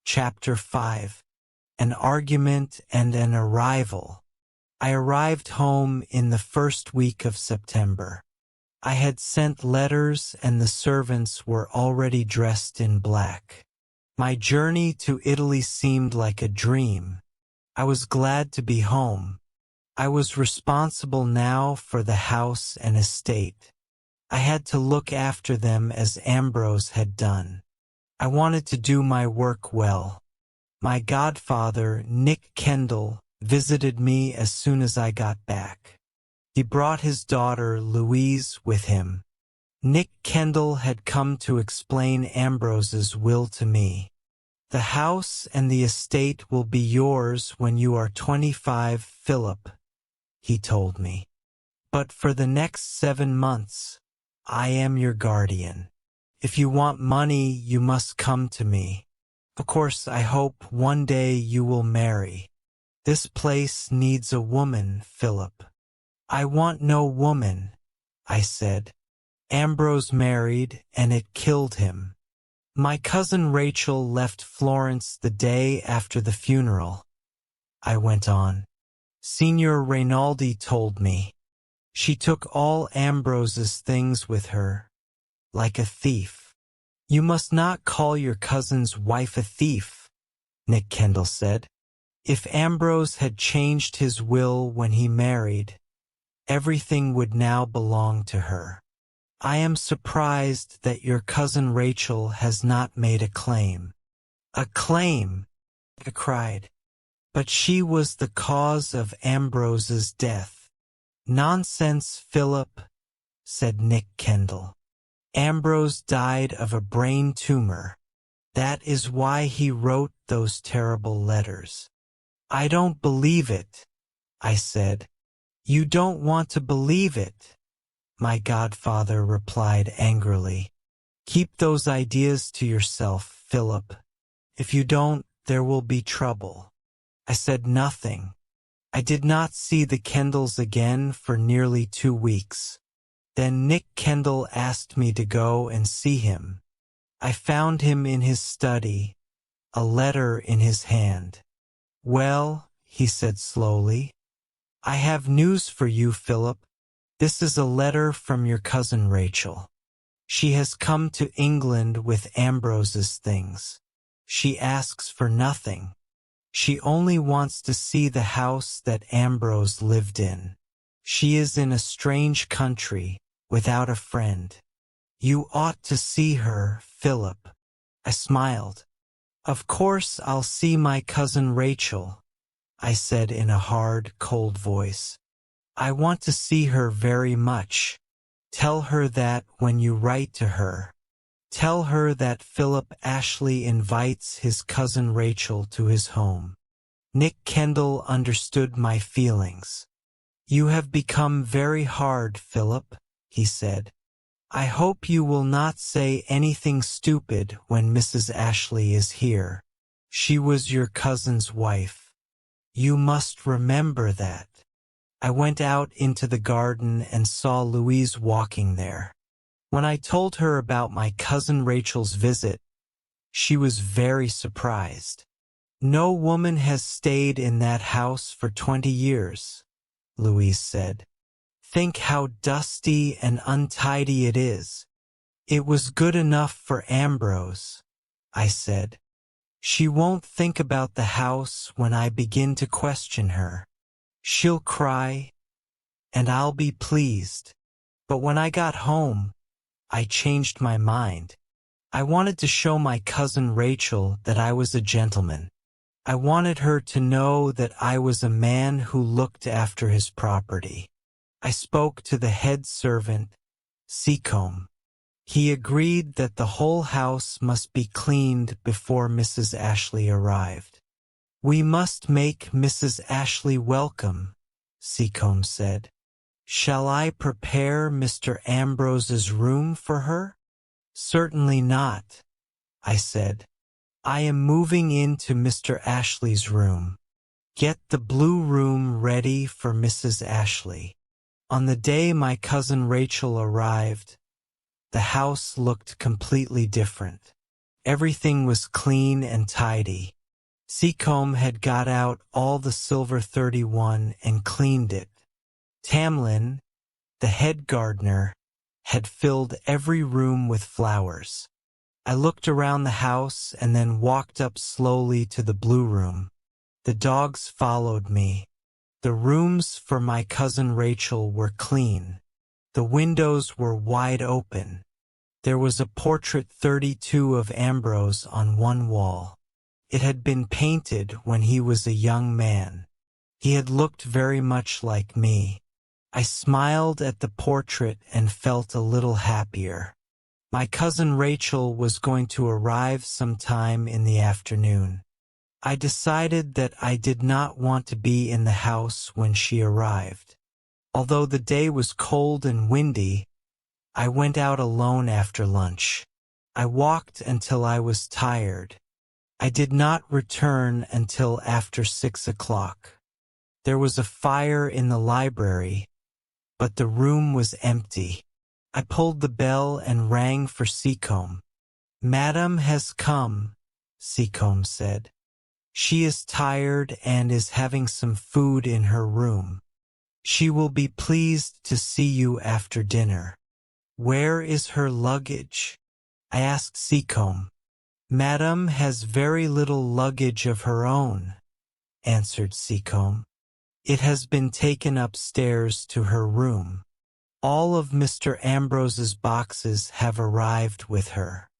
Chapter 5. An Argument and an Arrival. I arrived home in the first week of September. I had sent letters and the servants were already dressed in black. My journey to Italy seemed like a dream. I was glad to be home. I was responsible now for the house and estate. I had to look after them as Ambrose had done. I wanted to do my work well. My godfather, Nick Kendall, visited me as soon as I got back. He brought his daughter, Louise, with him. Nick Kendall had come to explain Ambrose's will to me. "The house and the estate will be yours when you are 25, Philip," he told me. "But for the next 7 months, I am your guardian. If you want money, you must come to me. Of course, I hope one day you will marry. This place needs a woman, Philip." "I want no woman," I said. "Ambrose married, and it killed him." "My cousin Rachel left Florence the day after the funeral," I went on. "Signor Rinaldi told me. She took all Ambrose's things with her, like a thief." "You must not call your cousin's wife a thief," Nick Kendall said. "If Ambrose had changed his will when he married, everything would now belong to her. I am surprised that your cousin Rachel has not made a claim." "A claim?" I cried. "But she was the cause of Ambrose's death." "Nonsense, Philip," said Nick Kendall. "Ambrose died of a brain tumor. That is why he wrote those terrible letters." "I don't believe it," I said. "You don't want to believe it," my godfather replied angrily. "Keep those ideas to yourself, Philip. If you don't, there will be trouble." I said nothing. I did not see the Kendalls again for nearly 2 weeks. Then Nick Kendall asked me to go and see him. I found him in his study, a letter in his hand. "Well," he said slowly, "I have news for you, Philip. This is a letter from your cousin Rachel. She has come to England with Ambrose's things. She asks for nothing. She only wants to see the house that Ambrose lived in. She is in a strange country, without a friend. You ought to see her, Philip." I smiled. "Of course I'll see my cousin Rachel," I said in a hard, cold voice. "I want to see her very much. Tell her that when you write to her. Tell her that Philip Ashley invites his cousin Rachel to his home." Nick Kendall understood my feelings. "You have become very hard, Philip," he said. "I hope you will not say anything stupid when Mrs. Ashley is here. She was your cousin's wife. You must remember that." I went out into the garden and saw Louise walking there. When I told her about my cousin Rachel's visit, she was very surprised. "No woman has stayed in that house for 20 years, Louise said. "Think how dusty and untidy it is." "It was good enough for Ambrose," I said. "She won't think about the house when I begin to question her. She'll cry, and I'll be pleased." But when I got home, I changed my mind. I wanted to show my cousin Rachel that I was a gentleman. I wanted her to know that I was a man who looked after his property. I spoke to the head servant, Seacombe. He agreed that the whole house must be cleaned before Mrs. Ashley arrived. "We must make Mrs. Ashley welcome," Seacombe said. "Shall I prepare Mr. Ambrose's room for her?" "Certainly not," I said. "I am moving into Mr. Ashley's room. Get the blue room ready for Mrs. Ashley." On the day my cousin Rachel arrived, the house looked completely different. Everything was clean and tidy. Seacombe had got out all the silver 31 and cleaned it. Tamlin, the head gardener, had filled every room with flowers. I looked around the house and then walked up slowly to the blue room. The dogs followed me. The rooms for my cousin Rachel were clean. The windows were wide open. There was a portrait 32 of Ambrose on one wall. It had been painted when he was a young man. He had looked very much like me. I smiled at the portrait and felt a little happier. My cousin Rachel was going to arrive sometime in the afternoon. I decided that I did not want to be in the house when she arrived. Although the day was cold and windy, I went out alone after lunch. I walked until I was tired. I did not return until after 6 o'clock. There was a fire in the library, but the room was empty. I pulled the bell and rang for Seacombe. "Madam has come," Seacombe said. "She is tired and is having some food in her room. She will be pleased to see you after dinner." "Where is her luggage?" I asked Seacombe. "Madam has very little luggage of her own," answered Seacombe. "It has been taken upstairs to her room. All of Mr. Ambrose's boxes have arrived with her.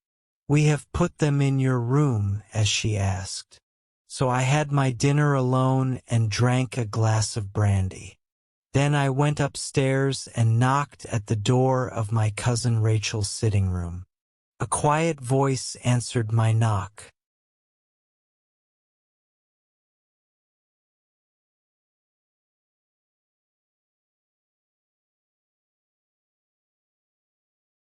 We have put them in your room, as she asked." So I had my dinner alone and drank a glass of brandy. Then I went upstairs and knocked at the door of my cousin Rachel's sitting room. A quiet voice answered my knock.